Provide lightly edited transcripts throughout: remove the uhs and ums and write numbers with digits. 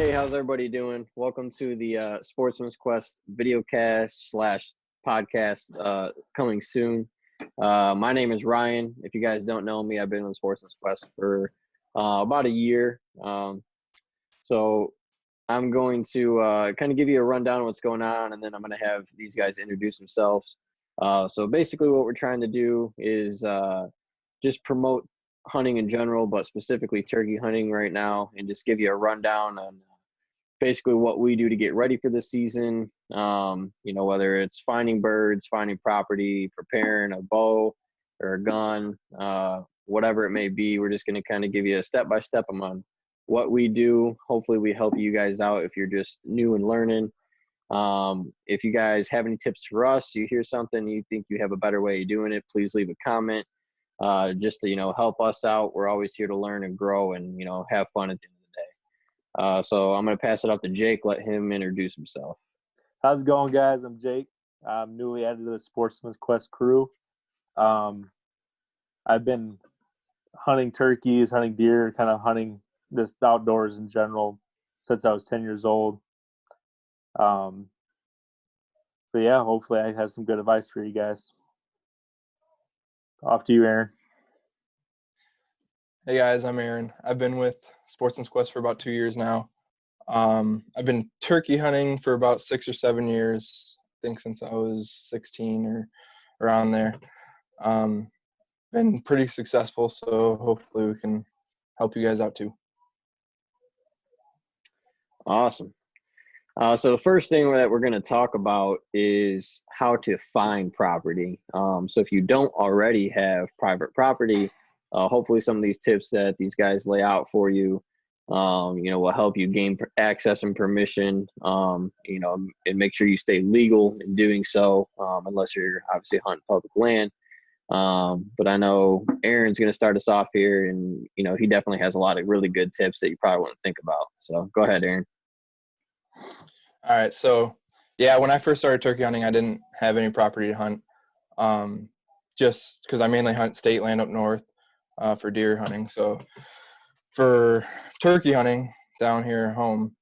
Hey, how's everybody doing? Welcome to the Sportsman's Quest videocast slash podcast coming soon. My name is Ryan. If you guys don't know me, I've been on Sportsman's Quest for about a year. So I'm going to kind of give you a rundown of what's going on, and then I'm going to have these guys introduce themselves. So basically what we're trying to do is just promote hunting in general, but specifically turkey hunting right now, and just give you a rundown on basically what we do to get ready for the season. Whether it's finding birds, finding property, preparing a bow or a gun, whatever it may be. We're just going to kind of give you a step-by-step on what we do. Hopefully we help you guys out if you're just new and learning. If you guys have any tips for us, you hear something, you think you have a better way of doing it, please leave a comment. Just to, help us out. We're always here to learn and grow and, have fun at the end of the day. So I'm going to pass it up to Jake. Let him introduce himself. How's it going, guys? I'm Jake. I'm newly added to the Sportsman's Quest crew. I've been hunting turkeys, hunting deer, kind of hunting this outdoors in general since I was 10 years old. So yeah, hopefully I have some good advice for you guys. Off to you, Aaron. Hey guys, I'm Aaron. I've been with Sportsman's Quest for about 2 years now. I've been turkey hunting for about 6 or 7 years, I think since I was 16 or around there. Been pretty successful, so hopefully we can help you guys out too. Awesome. So the first thing that we're going to talk about is how to find property. So if you don't already have private property, hopefully some of these tips that these guys lay out for you, will help you gain access and permission, and make sure you stay legal in doing so, unless you're obviously hunting public land. But I know Aaron's going to start us off here, and, he definitely has a lot of really good tips that you probably want to think about. So go ahead, Aaron. All right, so yeah, when I first started turkey hunting, I didn't have any property to hunt, just because I mainly hunt state land up north for deer hunting. So for turkey hunting down here at home,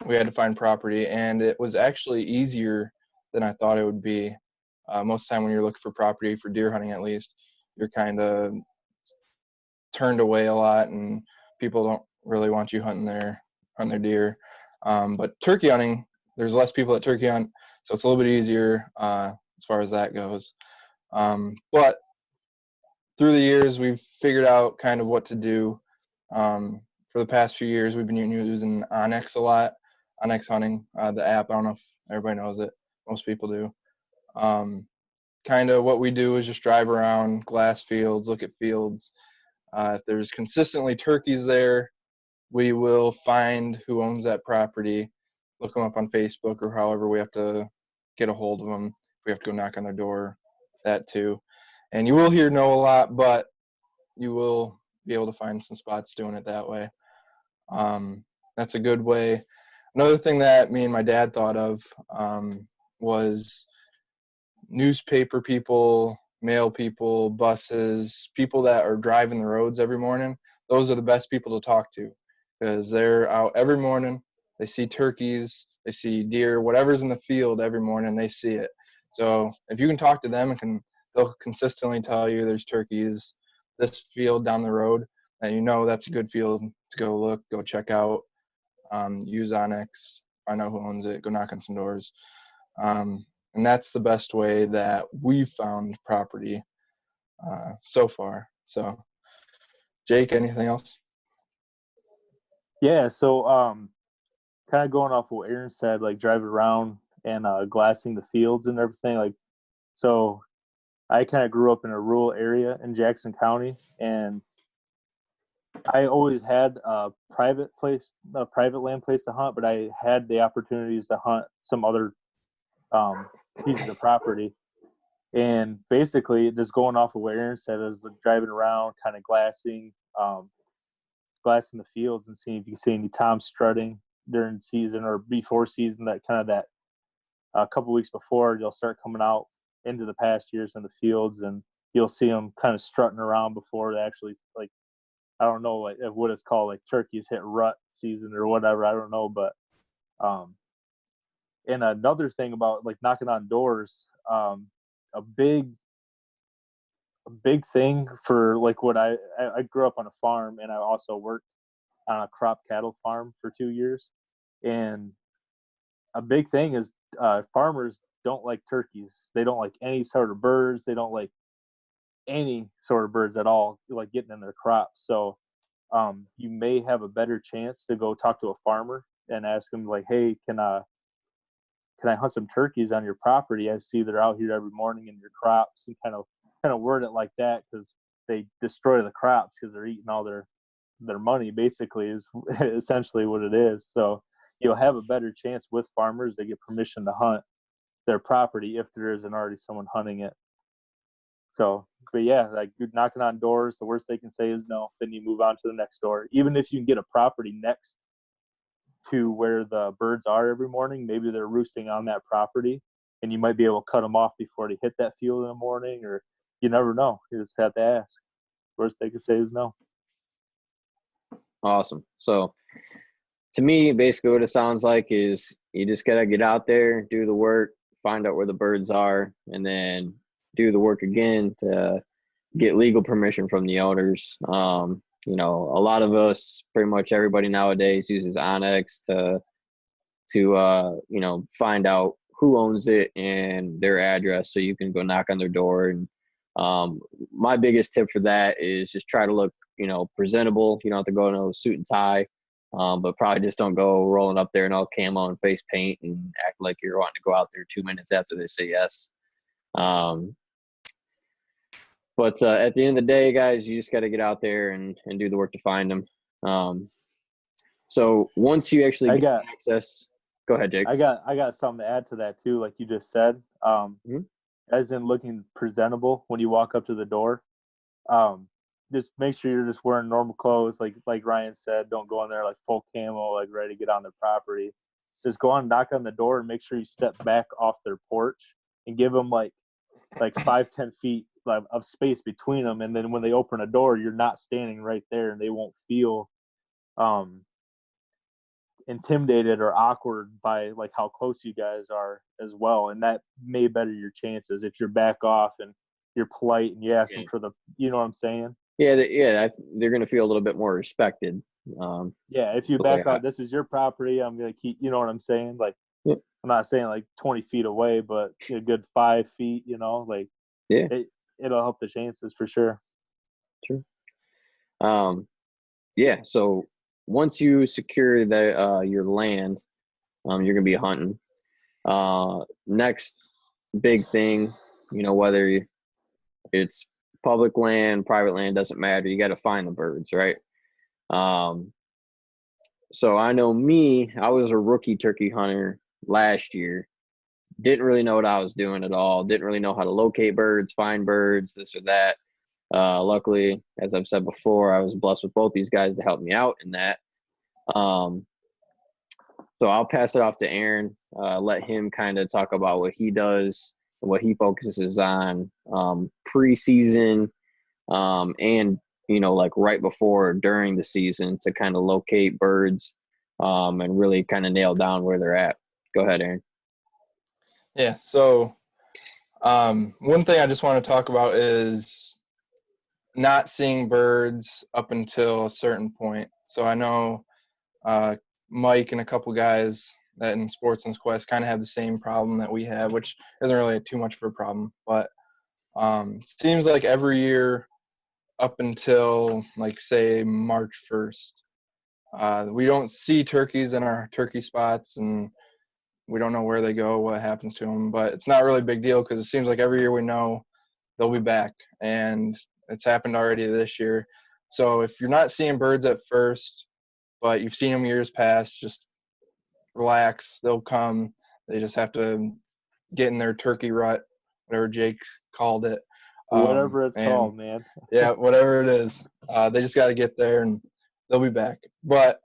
we had to find property, and it was actually easier than I thought it would be. Most of the time when you're looking for property for deer hunting, at least, you're kind of turned away a lot, and people don't really want you hunting their deer. But turkey hunting, there's less people that turkey hunt, so it's a little bit easier as far as that goes. But through the years, we've figured out kind of what to do. For the past few years, we've been using Onyx a lot, Onyx Hunting, the app. I don't know if everybody knows it. Most people do. Kind of what we do is just drive around glass fields, look at fields. If there's consistently turkeys there, we will find who owns that property, look them up on Facebook or however we have to get a hold of them. We have to go knock on their door, that too. And you will hear no a lot, but you will be able to find some spots doing it that way. That's a good way. Another thing that me and my dad thought of was newspaper people, mail people, buses, people that are driving the roads every morning. Those are the best people to talk to, because they're out every morning. They see turkeys, they see deer, whatever's in the field every morning, they see it. So if you can talk to them, they'll consistently tell you there's turkeys this field down the road, and that's a good field to go look, go check out. Use Onyx, find out who owns it, go knock on some doors. And that's the best way that we've found property so far. So, Jake, anything else? Yeah, so kind of going off what Aaron said, like driving around and glassing the fields and everything. Like, so I kind of grew up in a rural area in Jackson County, and I always had a private land place to hunt, but I had the opportunities to hunt some other pieces of property. And basically, just going off of what Aaron said, is like driving around, kind of glassing the fields and seeing if you can see any tom strutting during season or before season. That kind of that a couple weeks before, they'll start coming out into the pastures and the fields, and you'll see them kind of strutting around before they actually I don't know like what it's called, like turkeys hit rut season or whatever. I don't know, but and another thing about like knocking on doors, a big thing for like what I grew up on a farm, and I also worked on a crop cattle farm for 2 years, and a big thing is farmers don't like turkeys. They don't like any sort of birds. They don't like any sort of birds at all, like getting in their crops. So you may have a better chance to go talk to a farmer and ask them like, hey, can I hunt some turkeys on your property? I see they're out here every morning in your crops, and kind of word it like that, because they destroy the crops because they're eating all their money, basically, is essentially what it is. So you'll have a better chance with farmers. They get permission to hunt their property if there isn't already someone hunting it. So, but yeah, like you're knocking on doors, the worst they can say is no. Then you move on to the next door. Even if you can get a property next to where the birds are every morning, maybe they're roosting on that property, and you might be able to cut them off before they hit that field in the morning, or you never know. You just have to ask. Worst they can say is no. Awesome. So to me, basically what it sounds like is you just got to get out there, do the work, find out where the birds are, and then do the work again to get legal permission from the owners. You know, a lot of us, pretty much everybody nowadays uses Onyx to you know, find out who owns it and their address so you can go knock on their door. And my biggest tip for that is just try to look, you know, presentable. You don't have to go in a suit and tie, but probably just don't go rolling up there in all camo and face paint and act like you're wanting to go out there 2 minutes after they say yes. But at the end of the day, guys, you just got to get out there and do the work to find them. So once you actually get access, go ahead, Jake. I got something to add to that too, like you just said. As in looking presentable when you walk up to the door. Just make sure you're just wearing normal clothes, like Ryan said. Don't go in there like full camo, like ready to get on their property. Just go on, knock on the door, and make sure you step back off their porch and give them like 5-10 feet of space between them. And then when they open a door, you're not standing right there, and they won't feel intimidated or awkward by like how close you guys are as well. And that may better your chances if you're back off and you're polite and you ask them for the, you know what I'm saying? Yeah, they're going to feel a little bit more respected. Yeah, if you back off, this is your property, I'm going to keep, you know what I'm saying? Like, yeah. I'm not saying like 20 feet away, but a good 5 feet, you know, like, yeah, it'll help the chances for sure. Sure. Yeah, so once you secure your land, you're gonna be hunting. Next big thing, you know, whether it's public land, private land, doesn't matter. You got to find the birds, right? So I know I was a rookie turkey hunter last year. Didn't really know what I was doing at all. Didn't really know how to locate birds, find birds, this or that. Luckily, as I've said before, I was blessed with both these guys to help me out in that. So I'll pass it off to Aaron, let him kind of talk about what he does and what he focuses on preseason and, you know, like right before or during the season to kind of locate birds and really kind of nail down where they're at. Go ahead, Aaron. Yeah, so one thing I just want to talk about is not seeing birds up until a certain point. So I know Mike and a couple guys that in Sportsman's Quest kind of have the same problem that we have, which isn't really too much of a problem. But it seems like every year up until, like, say, March 1st, we don't see turkeys in our turkey spots, and we don't know where they go, what happens to them. But it's not really a big deal because it seems like every year we know they'll be back, and it's happened already this year. So if you're not seeing birds at first, but you've seen them years past, just relax. They'll come. They just have to get in their turkey rut, whatever Jake called it. Whatever it's called, man. Yeah, whatever it is. They just got to get there, and they'll be back. But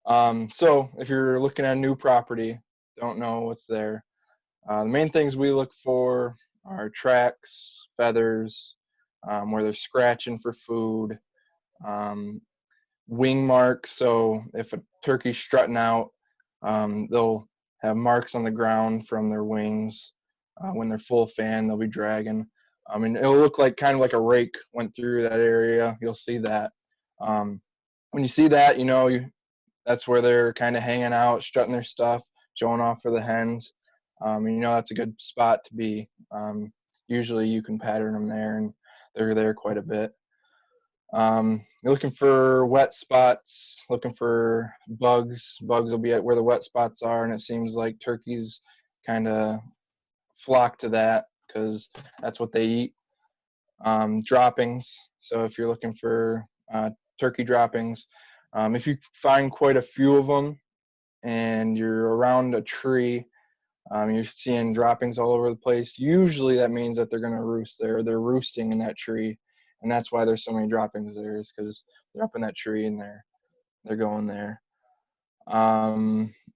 so if you're looking at a new property, don't know what's there, the main things we look for are tracks, feathers, where they're scratching for food, Wing marks. So if a turkey's strutting out, they'll have marks on the ground from their wings. When they're full fan, they'll be dragging. And it'll look like kind of like a rake went through that area. You'll see that. When you see that, that's where they're kind of hanging out, strutting their stuff, showing off for the hens. And that's a good spot to be. Usually you can pattern them there, and they're there quite a bit. You're looking for wet spots, looking for bugs. Bugs will be at where the wet spots are, and it seems like turkeys kind of flock to that because that's what they eat. Droppings. So if you're looking for turkey droppings, if you find quite a few of them and you're around a tree, you're seeing droppings all over the place. Usually that means that they're going to roost there. They're roosting in that tree, and that's why there's so many droppings there, is because they're up in that tree and they're going there.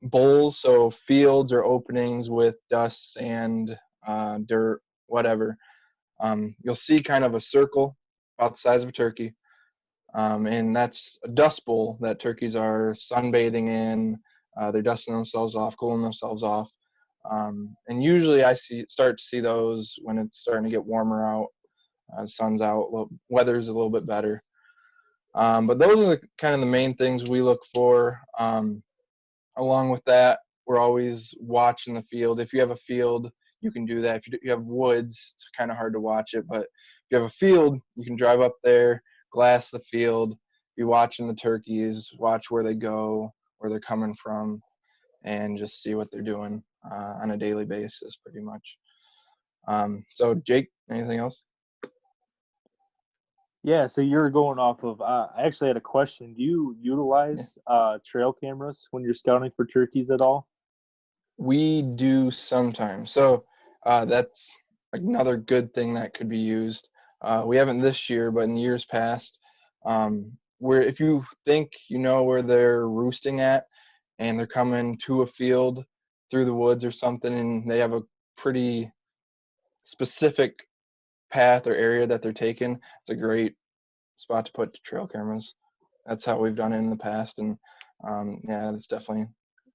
Bowls, so fields or openings with dust, sand, dirt, whatever. You'll see kind of a circle about the size of a turkey, and that's a dust bowl that turkeys are sunbathing in. They're dusting themselves off, cooling themselves off. And usually I start to see those when it's starting to get warmer out, sun's out, weather's a little bit better. But those are kind of the main things we look for. Along with that, we're always watching the field. If you have a field, you can do that. If you have woods, it's kind of hard to watch it. But if you have a field, you can drive up there, glass the field, be watching the turkeys, watch where they go, where they're coming from, and just see what they're doing on a daily basis, pretty much. So, Jake, anything else? Yeah, so you're going off of. I actually had a question. Do you utilize trail cameras when you're scouting for turkeys at all? We do sometimes. So that's another good thing that could be used. We haven't this year, but in years past, where if you think you know where they're roosting at and they're coming to a field through the woods or something, and they have a pretty specific path or area that they're taking, it's a great spot to put trail cameras. That's how we've done it in the past, and yeah, it's definitely,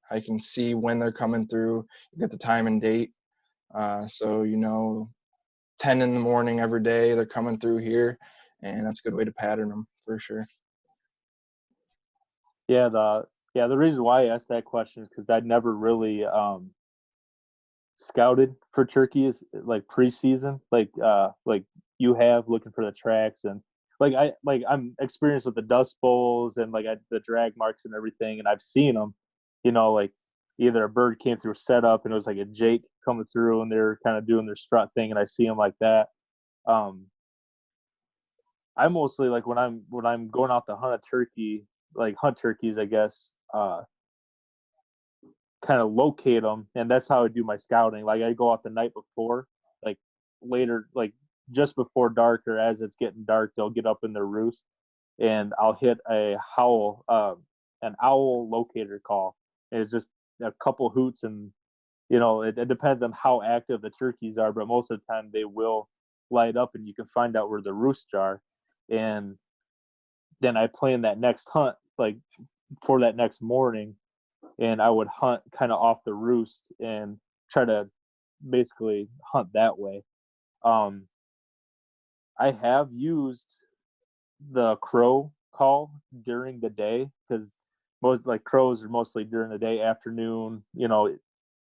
I can see when they're coming through. You get the time and date, so 10 in the morning every day they're coming through here, and that's a good way to pattern them for sure. Yeah, the reason why I asked that question is because I'd never really scouted for turkeys like preseason, like you have looking for the tracks, and I'm experienced with the dust bowls and the drag marks and everything, and I've seen them, like either a bird came through setup and it was like a Jake coming through and they're kind of doing their strut thing, and I see them like that. I mostly like when I'm going out to hunt a turkey, like hunt turkeys, I guess. Kind of locate them, and that's how I do my scouting. Like I go out the night before, like later, like just before dark or as it's getting dark, they'll get up in their roost, and I'll hit an owl locator call. And it's just a couple hoots, and it depends on how active the turkeys are, but most of the time they will light up, and you can find out where the roosts are, and then I plan that next hunt like for that next morning, and I would hunt kind of off the roost and try to basically hunt that way. Um, I have used the crow call during the day because most like crows are mostly during the day, afternoon,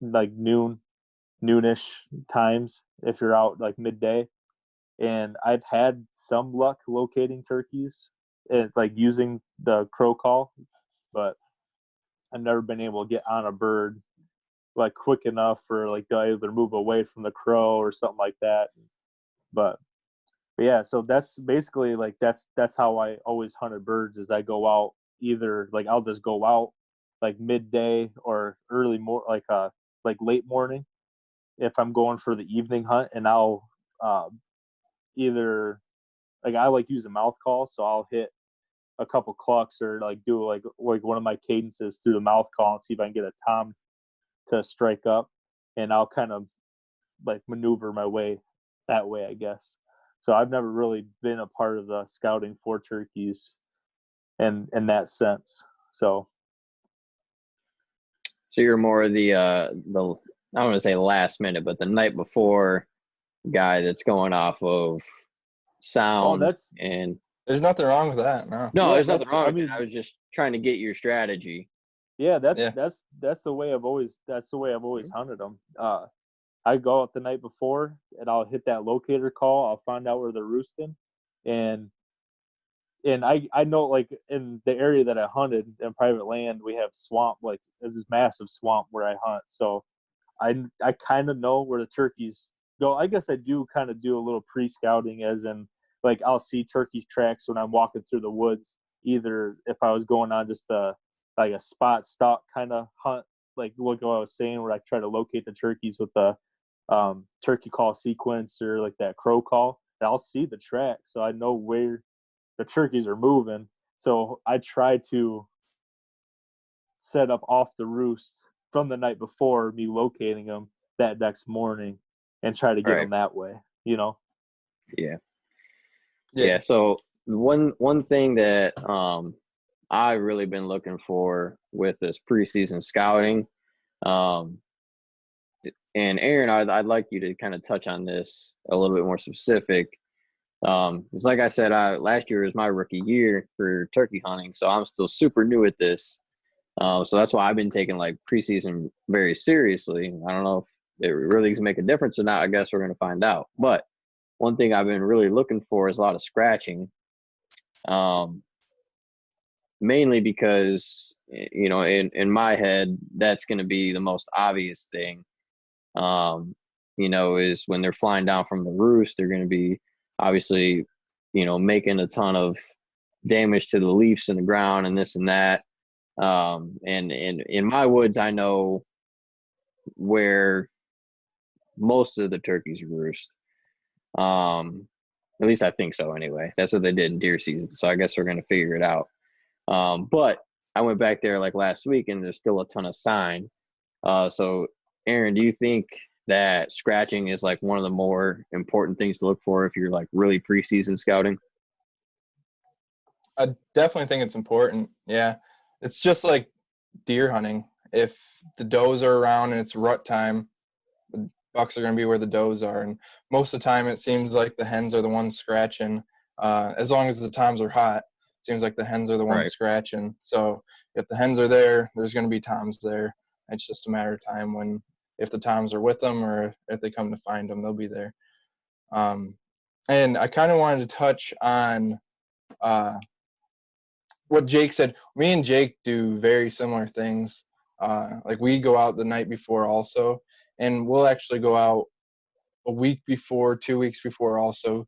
like noonish times if you're out like midday. And I've had some luck locating turkeys and like using the crow call, but I've never been able to get on a bird like quick enough for like to either move away from the crow or something like that. But yeah, so that's basically like that's how I always hunted birds. Is I go out either like I'll just go out like midday or like late morning if I'm going for the evening hunt, and I'll either like I like use a mouth call, so I'll hit a couple clucks or like do like one of my cadences through the mouth call and see if I can get a tom to strike up, and I'll kind of like maneuver my way that way, I guess. So I've never really been a part of the scouting for turkeys and in that sense. So you're more the I don't want to say last minute, but the night before guy that's going off of sound and. There's nothing wrong with that. No. No, Yeah, there's nothing wrong I with it. mean, I was just trying to get your strategy. yeah, that's the way I've always hunted them. I go out the night before and I'll hit that locator call. I'll find out where they're roosting, and I know, like, in the area that I hunted in private land, we have swamp. Like, there's this massive swamp where I hunt, so I kind of know where the turkeys go. I guess I do kind of do a little pre-scouting, as in, like, I'll see turkeys tracks when I'm walking through the woods. Either if I was going on just a spot stalk kind of hunt, like what I was saying, where I try to locate the turkeys with the turkey call sequence or like that crow call, I'll see the track, so I know where the turkeys are moving. So I try to set up off the roost from the night before, me locating them that next morning, and try to get them that way, Yeah. So one thing that I've really been looking for with this preseason scouting, and Aaron, I'd like you to kind of touch on this a little bit more specific. It's like I said, last year was my rookie year for turkey hunting, so I'm still super new at this. So that's why I've been taking like preseason very seriously. I don't know if it really can make a difference or not. I guess we're going to find out. But one thing I've been really looking for is a lot of scratching, mainly because, in my head, that's going to be the most obvious thing, is when they're flying down from the roost, they're going to be obviously, making a ton of damage to the leaves in the ground and this and that. And in my woods, I know where most of the turkeys roost. At least I think so anyway. That's what they did in deer season. So I guess we're going to figure it out. But I went back there like last week and there's still a ton of sign. So Aaron, do you think that scratching is like one of the more important things to look for if you're like really preseason scouting? I definitely think it's important. Yeah. It's just like deer hunting. If the does are around and it's rut time, the bucks are going to be where the does are. And most of the time, it seems like the hens are the ones scratching. As long as the toms are hot, it seems like the hens are the ones scratching. So if the hens are there, there's going to be toms there. It's just a matter of time if the toms are with them or if they come to find them, they'll be there. And I kind of wanted to touch on what Jake said. Me and Jake do very similar things. Like, we go out the night before also, and we'll actually go out a week before, 2 weeks before also,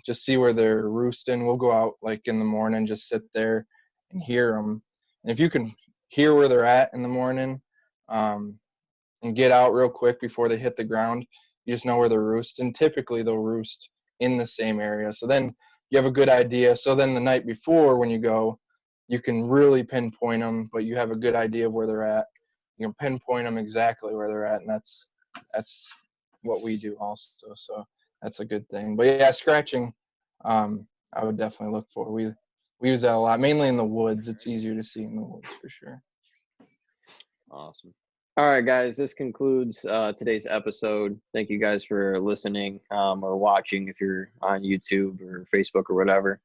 just see where they're roosting. We'll go out like in the morning, just sit there and hear them. And if you can hear where they're at in the morning, and get out real quick before they hit the ground, you just know where they're roosting. Typically they'll roost in the same area. So then you have a good idea. So then the night before when you go, you can really pinpoint them, but you have a good idea of where they're at. You can pinpoint them exactly where they're at, and that's what we do also. So that's a good thing. But yeah, scratching, I would definitely look for. We use that a lot, mainly in the woods. It's easier to see in the woods for sure. Awesome. All right, guys, this concludes today's episode. Thank you guys for listening or watching if you're on YouTube or Facebook or whatever.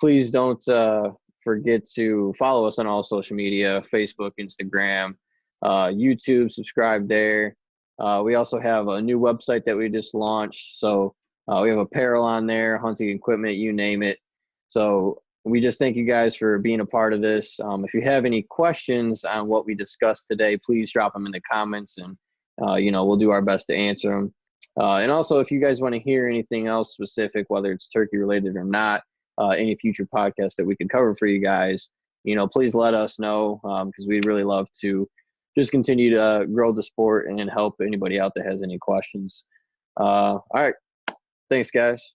Please don't forget to follow us on all social media, Facebook, Instagram, YouTube, subscribe there. We also have a new website that we just launched. So we have apparel on there, hunting equipment, you name it. So we just thank you guys for being a part of this. If you have any questions on what we discussed today, please drop them in the comments and, we'll do our best to answer them. And also, if you guys want to hear anything else specific, whether it's turkey related or not, any future podcasts that we could cover for you guys, please let us know because we'd really love to just continue to grow the sport and help anybody out that has any questions. All right. Thanks, guys.